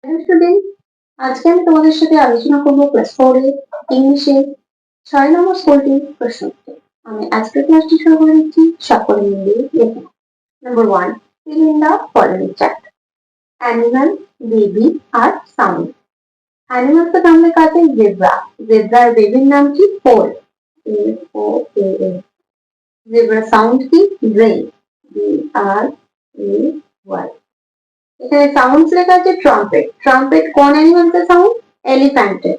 Hello student, আজকে আমি তোমাদের সাথে আলোচনা করব ক্লাস 4 এর ইংলিশের 6 নম্বর স্কুলটির প্রশ্ন উত্তর। আমি আজকের ক্লাসটি শুরু করে দিচ্ছি। সকলে মিলে দেখুন। Number 1, fill in the following chart. Animal, baby আর sound. Animal তো নাম লেখা আছে জেব্রা। জেব্রার বেবির নাম কি? ফোল। FOAL. জেব্রা সাউন্ড কি? ব্রে। BRAY. এখানে সাউন্ডস লেখা আছে ট্রাম্পেট। ট্রাম্পেট কোন অ্যানিমালসের সাউন্ড? এলিফ্যান্টের।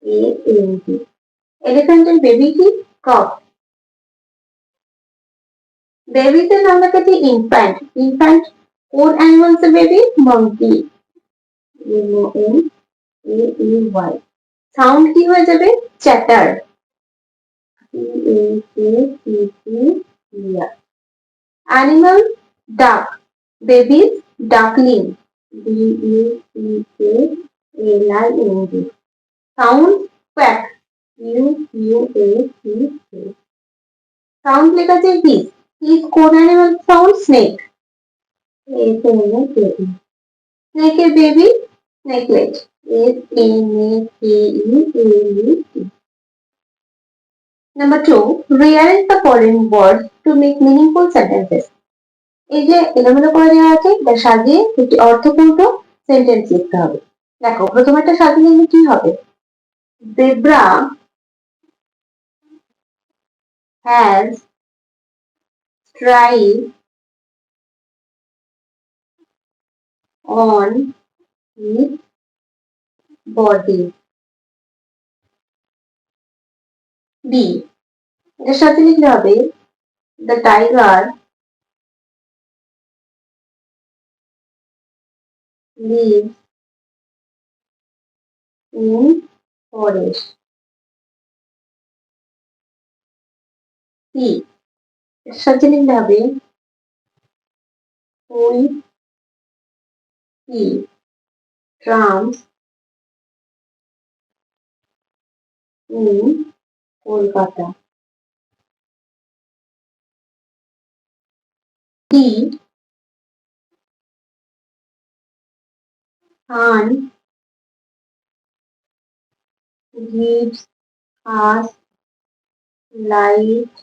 ELEPHANT. এলিফ্যান্টের বেবি কি? কক। বেবিদের নাম লেখা আছে ইনফ্যান্ট। ইনফ্যান্ট কোন অ্যানিমালসের বেবি? মঙ্কি। MONKEY. সাউন্ড কি হয়ে যাবে? Chatter. CHATTER. Animal duck. Babies duckling. DUCKLING. Sound quack. QUACK. Sound লেখা আছে হিস। হিস কোন অ্যানিমাল সাউন্ড? স্নেক। SNAKE. স্নেকের baby snakelet. SNAKELET. Number 2, rearrange the following words to make meaningful sentences. এই যে এলোমেলো করে দেওয়া আছে, এটা সাজিয়ে একটি অর্থপূর্ণ সেন্টেন্স লিখতে হবে। দেখো, প্রথমে একটা সাজিয়ে নিলে কি হবে? Zebra has stripes on its body. B, এটার সাথে লিখতে হবে the tiger lives in forest. C, এর সাথে লিখতে হবে we see trams in Kolkata. D, sun gives us light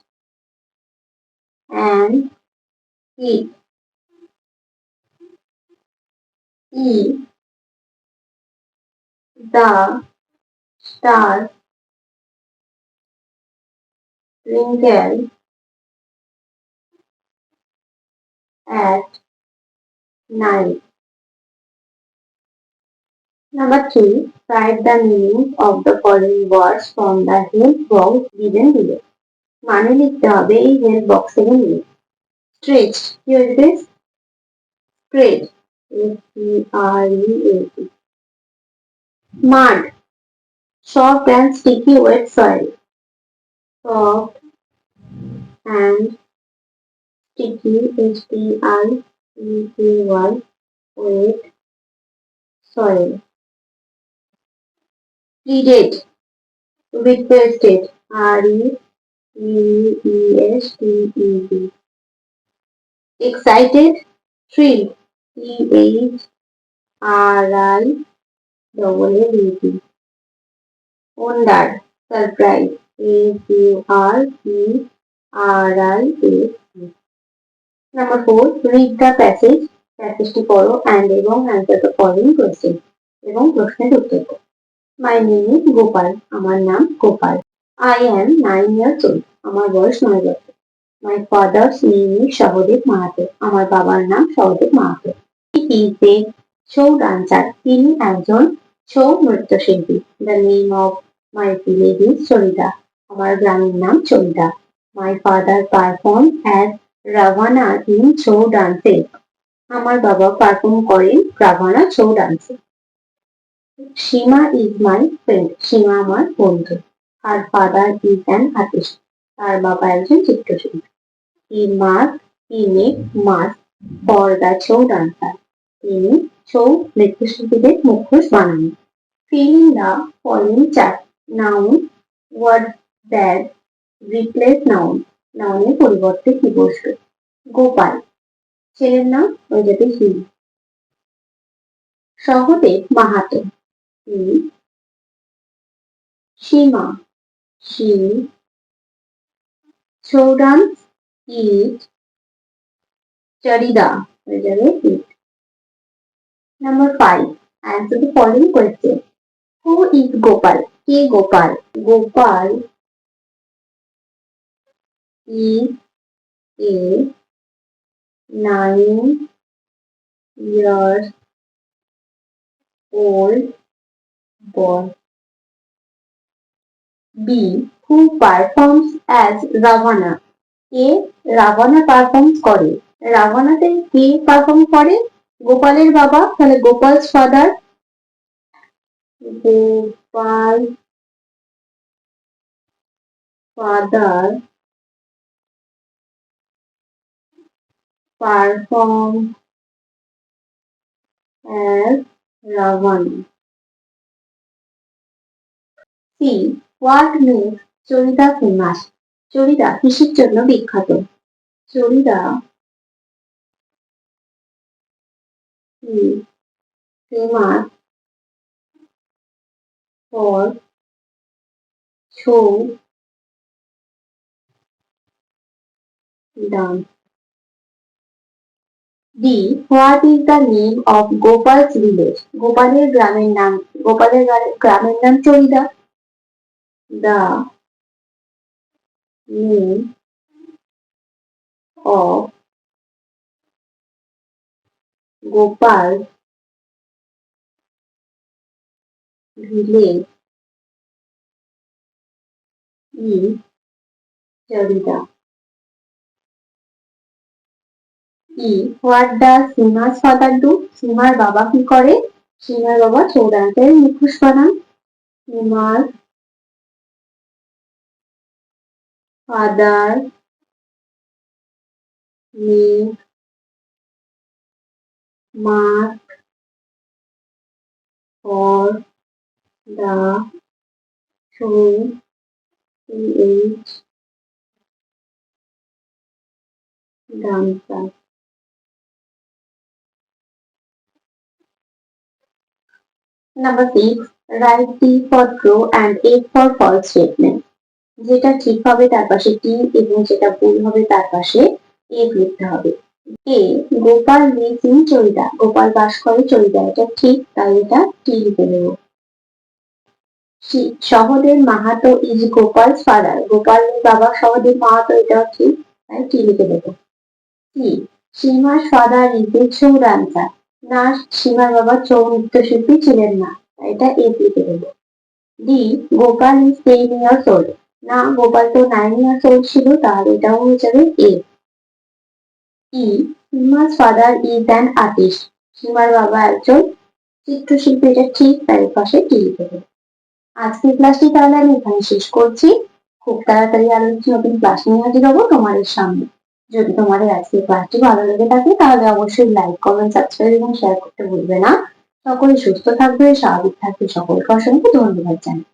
and heat. E, the stars twinkle at night. Number 3, write the meanings of the following words from the help box given below. মানে লিখতে হবে এই help box থেকে নিয়ে। Stretch কি হয়েছে? Stretch STREAT. Mud, soft and sticky wet soil. Soft and sticky STICKY wet soil. Pleated, requested REQUESTED. Excited, thrilled THRILLED. Wonder, surprise SURPRISE. Number 4, read the passage. প্যাসেজটি পড়ো and এবং answer the following question. এবং প্রশ্নের উত্তর দাও। My name is Gopal. আমার নাম Gopal. I am 9 years old. আমার বয়স 9 বছর। My father's name is Sahadev Mahato. আমার বাবার নাম Sahadev Mahato. He is a show dancer. তিনি একজন শো নৃত্যশিল্পী। The name of my village is Charida. আমার গ্রামের নাম Charida. My father performed as Ravana in show dances. আমার বাবা পারফর্ম করেন রাভানা শো ডান্সে। Shima is my friend. Sima আমার বন্ধু। Her father is an artist. তার বাবা একজন চিত্রশিল্পী। He makes masks for the show dancer. তিনি শো নৃত্যশিল্পীদের মুখোশ বানান। Fill in the following chart. Noun, word that replace noun. নাউনের পরিবর্তে কি বসবে? গোপাল, ছেলের নাম হয়ে যাবে হি। সহদেব মাহাতো, হি। সীমা, শি। ছৌরান, ইট। চরিদা হয়ে যাবে ইট। Number 5. Answer the following question. Who is Gopal? K Gopal? Gopal is a 9-year old boy. B. Who performs as Ravana? কে রাবণা পারফর্ম করে? রাবণাতে কে পারফর্ম করে? গোপালের বাবা, তাহলে Gopal's father. Gopal father perform as Ravana. C. What makes Charida famous? Charida কিসের জন্য বিখ্যাত? Charida is famous for show dance. D. What is the name of Gopal's village? গোপালের গ্রামের নাম, গোপালের গ্রামের নাম Charida. The name of Gopal's village is Charida. E. What does Sima's father do? সিমার বাবা কি করে? সিমার বাবা চৌরান্তের মুখোশ বানান। সিমার father make mask for the show dancer. Number 6. Write T for true and A for false statement. যেটা ঠিক হবে তার পাশে টি এবং যেটা ভুল হবে তার পাশে এ লিখতে হবে। A. Gopal lives in Charida. Gopal বাস করে চরিদা, এটা ঠিক, তাই এটা টি লিখে দেব। Sahadev Mahato is Gopal father. গোপালের বাবা সহদেব মাহাতো, এটাও ঠিক, তাই টি লিখে দেব। সি. সীমার father is a Chhau dancer. না, সীমার বাবা ছৌ নৃত্যশিল্পী ছিলেন না, এটা এ লিখে দেব। D. Gopal is 10 years old। না, গোপাল তো 9 years old ছিল, তাহলে এটাও হয়ে যাবে এ। ই. সীমা's father is an artist। সীমার বাবা একজন চিত্রশিল্পী, এটা ঠিক, তার পাশে টি লিখে দেব। আজকের ক্লাসটি তাহলে আমি এখানে শেষ করছি। খুব তাড়াতাড়ি আরো নতুন ক্লাস নিয়ে হাজির হবো তোমাদের সামনে। যদি তোমাদের আজকের ক্লাসটি ভালো লেগে থাকে তাহলে অবশ্যই লাইক, কমেন্ট, সাবস্ক্রাইব এবং শেয়ার করতে ভুলবে না। সকলে সুস্থ থাকবে, স্বাভাবিক থাকবে, সকলকে অসংখ্য ধন্যবাদ জানাই।